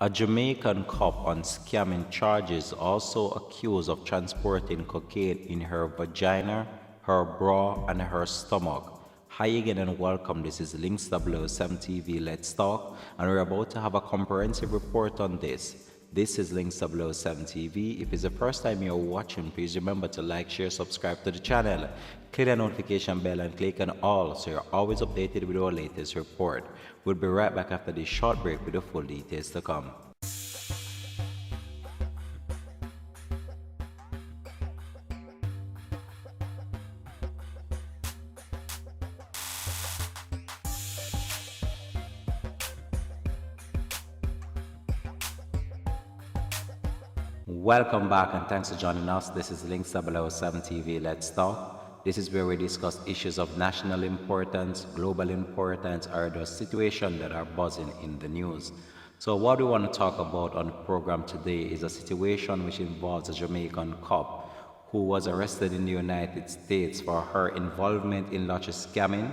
A Jamaican cop on scamming charges also accused of transporting cocaine in her vagina, her bra, and her stomach. Hi again and welcome. This is Links 007 TV Let's Talk, and we're about to have a comprehensive report on this. This is Links 007 TV. If it's the first time you're watching, please remember to like, share, subscribe to the channel. Click the notification bell and click on all so you're always updated with our latest report. We'll be right back after this short break with the full details to come. Welcome back and thanks for joining us. This is Links 007 TV Let's Talk. This is where we discuss issues of national importance, global importance, or the situation that are buzzing in the news. So what we want to talk about on the program today is a situation which involves a Jamaican cop who was arrested in the United States for her involvement in lottery scamming,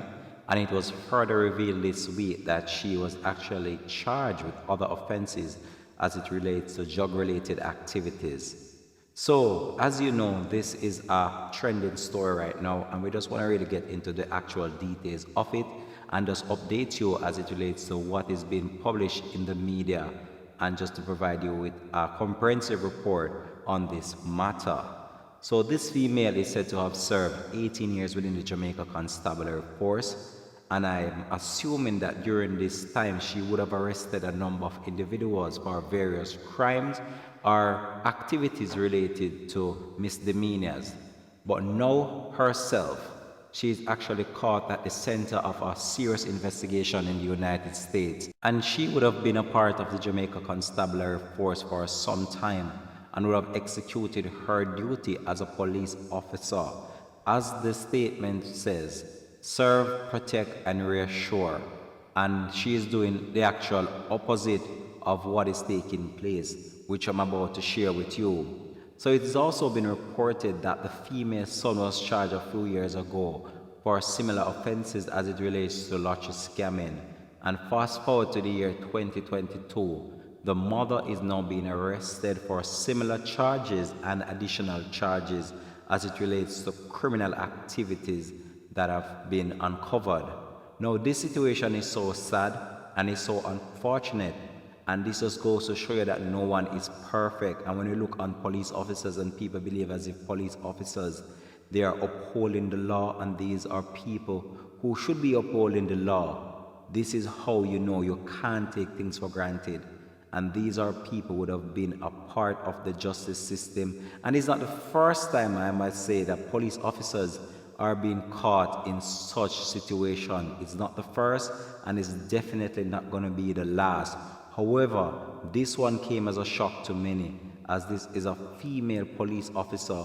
and it was further revealed this week that she was actually charged with other offenses as it relates to drug-related activities. So, as you know, this is a trending story right now, and we just want to really get into the actual details of it and just update you as it relates to what is being published in the media, and just to provide you with a comprehensive report on this matter. So this female is said to have served 18 years within the Jamaica Constabulary Force, and I'm assuming that during this time she would have arrested a number of individuals for various crimes or activities related to misdemeanors. But now herself, she is actually caught at the center of a serious investigation in the United States. And she would have been a part of the Jamaica Constabulary Force for some time and would have executed her duty as a police officer. As the statement says, serve, protect, and reassure. And she is doing the actual opposite of what is taking place, which I'm about to share with you. So it has also been reported that the female son was charged a few years ago for similar offenses as it relates to lottery scamming. And fast forward to the year 2022, the mother is now being arrested for similar charges and additional charges as it relates to criminal activities that have been uncovered. Now this situation is so sad and is so unfortunate, and this just goes to show you that no one is perfect. And when you look on police officers, and people believe as if police officers, they are upholding the law, and these are people who should be upholding the law. This is how you know you can't take things for granted. And these are people who would have been a part of the justice system. And it's not the first time, I must say, that police officers are being caught in such situation. It's not the first, and it's definitely not going to be the last. However, this one came as a shock to many, as this is a female police officer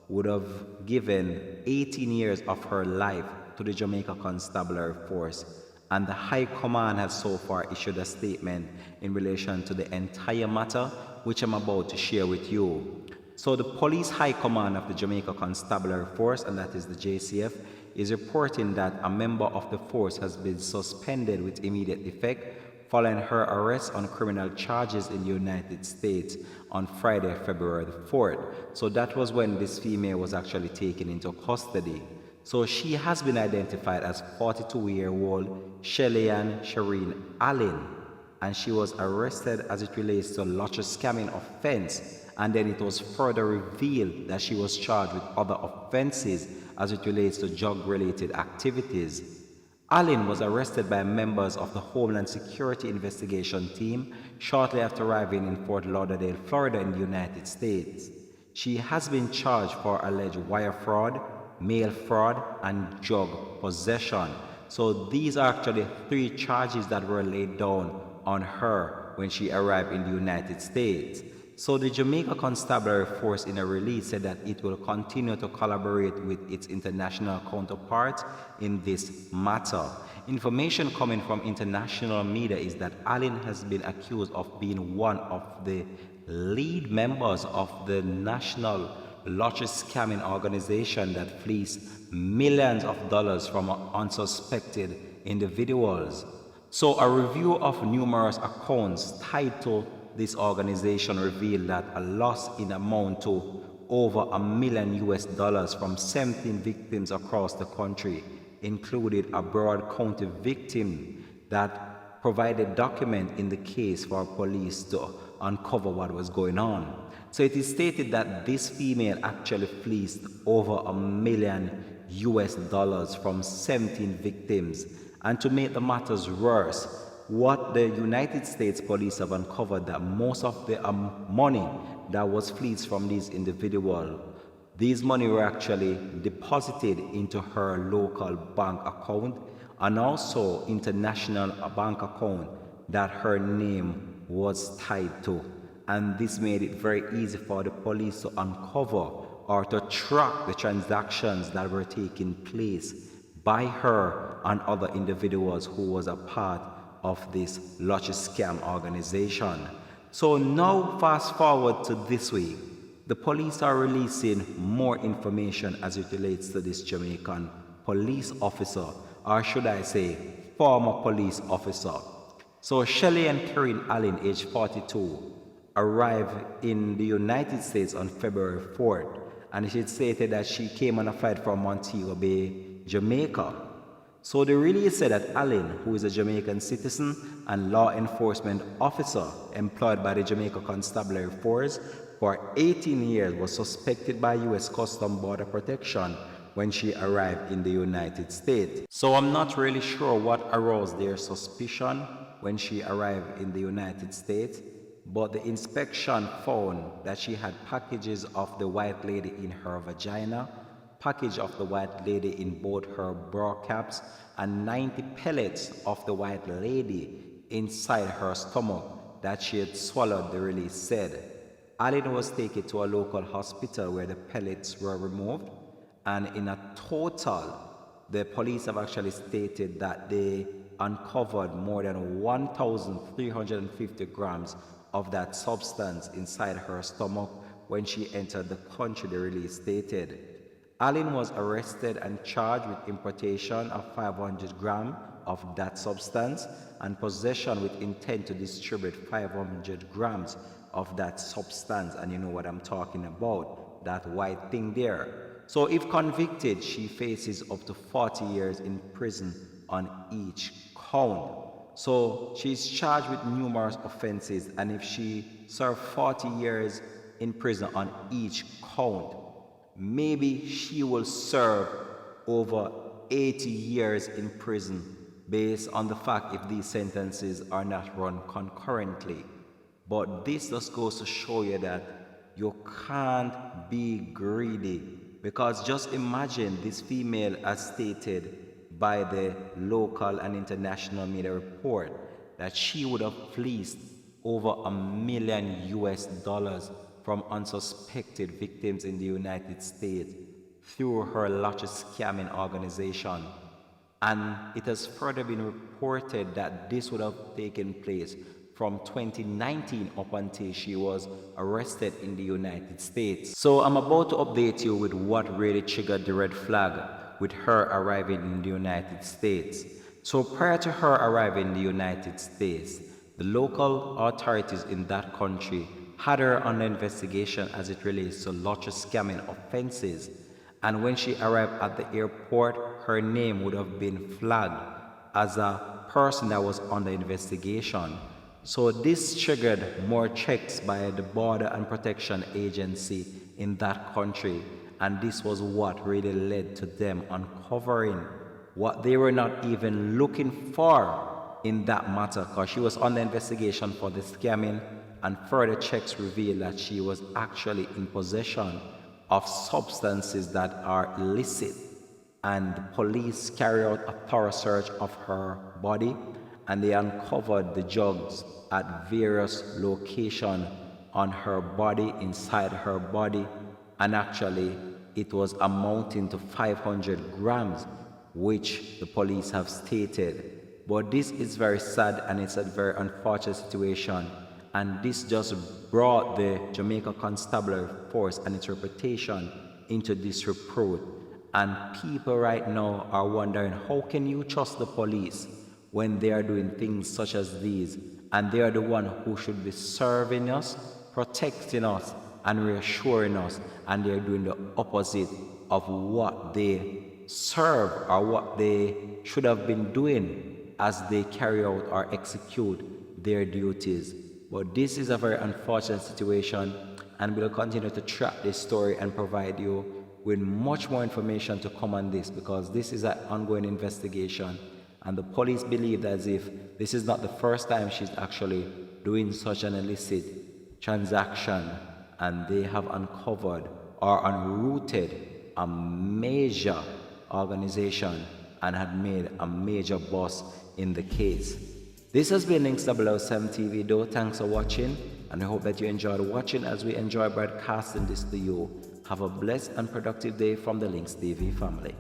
who would have given 18 years of her life to the Jamaica Constabulary Force. And the High Command has so far issued a statement in relation to the entire matter, which I'm about to share with you. So the Police High Command of the Jamaica Constabulary Force, and that is the JCF, is reporting that a member of the force has been suspended with immediate effect following her arrest on criminal charges in the United States on Friday, February the 4th. So that was when this female was actually taken into custody. So she has been identified as 42-year-old Shelly-Ann Shireen Allen, and she was arrested as it relates to a lottery scamming offense. And then it was further revealed that she was charged with other offenses as it relates to drug-related activities. Allen was arrested by members of the Homeland Security Investigation Team shortly after arriving in Fort Lauderdale, Florida in the United States. She has been charged for alleged wire fraud, mail fraud, and drug possession. So these are actually 3 charges that were laid down on her when she arrived in the United States. So the Jamaica Constabulary Force in a release said that it will continue to collaborate with its international counterparts in this matter. Information coming from international media is that Allen has been accused of being one of the lead members of the national lottery scamming organization that fleeced millions of dollars from unsuspected individuals. So a review of numerous accounts tied to this organization revealed that a loss in amount to over $1 million from 17 victims across the country, included a Broward County victim that provided document in the case for police to uncover what was going on. So it is stated that this female actually fleeced over $1 million from 17 victims. And to make the matters worse, what the United States police have uncovered that most of the money that was fleeced from these individuals, these money were actually deposited into her local bank account and also international bank account that her name was tied to. And this made it very easy for the police to uncover or to track the transactions that were taking place by her and other individuals who was a part of this lottery scam organization. So now fast forward to this week, the police are releasing more information as it relates to this Jamaican police officer, or should I say former police officer. So Shelley and Karen Allen, age 42, arrived in the United States on February 4th, and she stated that she came on a flight from Montego Bay, Jamaica. So the release said that Allen, who is a Jamaican citizen and law enforcement officer employed by the Jamaica Constabulary Force for 18 years, was suspected by U.S. Customs Border Protection when she arrived in the United States. So I'm not really sure what aroused their suspicion when she arrived in the United States, but the inspection found that she had packages of the white lady in her vagina, package of the white lady in both her bra caps, and 90 pellets of the white lady inside her stomach that she had swallowed, the release said. Allen was taken to a local hospital where the pellets were removed, and in a total, the police have actually stated that they uncovered more than 1,350 grams of that substance inside her stomach when she entered the country, the release stated. Allen was arrested and charged with importation of 500 grams of that substance and possession with intent to distribute 500 grams of that substance. And you know what I'm talking about, that white thing there. So if convicted, she faces up to 40 years in prison on each count. So she's charged with numerous offenses, and if she served 40 years in prison on each count, maybe she will serve over 80 years in prison based on the fact if these sentences are not run concurrently. But this just goes to show you that you can't be greedy, because just imagine this female, as stated by the local and international media report, that she would have fleeced over $1 million from unsuspected victims in the United States through her lottery scamming organization. And it has further been reported that this would have taken place from 2019 up until she was arrested in the United States. So I'm about to update you with what really triggered the red flag with her arriving in the United States. So prior to her arriving in the United States, the local authorities in that country had her under investigation as it relates to lottery scamming offenses. And when she arrived at the airport, her name would have been flagged as a person that was under investigation. So this triggered more checks by the Border and Protection Agency in that country. And this was what really led to them uncovering what they were not even looking for in that matter, because she was under investigation for the scamming, and further checks revealed that she was actually in possession of substances that are illicit. And the police carried out a thorough search of her body, and they uncovered the drugs at various locations on her body, inside her body, and actually it was amounting to 500 grams, which the police have stated. But this is very sad, and it's a very unfortunate situation, and this just brought the Jamaica Constabulary Force and its reputation into disrepute. And people right now are wondering, how can you trust the police when they are doing things such as these and they are the one who should be serving us, protecting us, and reassuring us, and they're doing the opposite of what they serve or what they should have been doing as they carry out or execute their duties. But this is a very unfortunate situation, and we'll continue to track this story and provide you with much more information to come on this, because this is an ongoing investigation, and the police believe that as if this is not the first time she's actually doing such an illicit transaction, and they have uncovered or unrooted a major organization and had made a major bust in the case. This has been Links 007 TV though. Thanks for watching, and I hope that you enjoyed watching as we enjoy broadcasting this to you. Have a blessed and productive day from the Links TV family.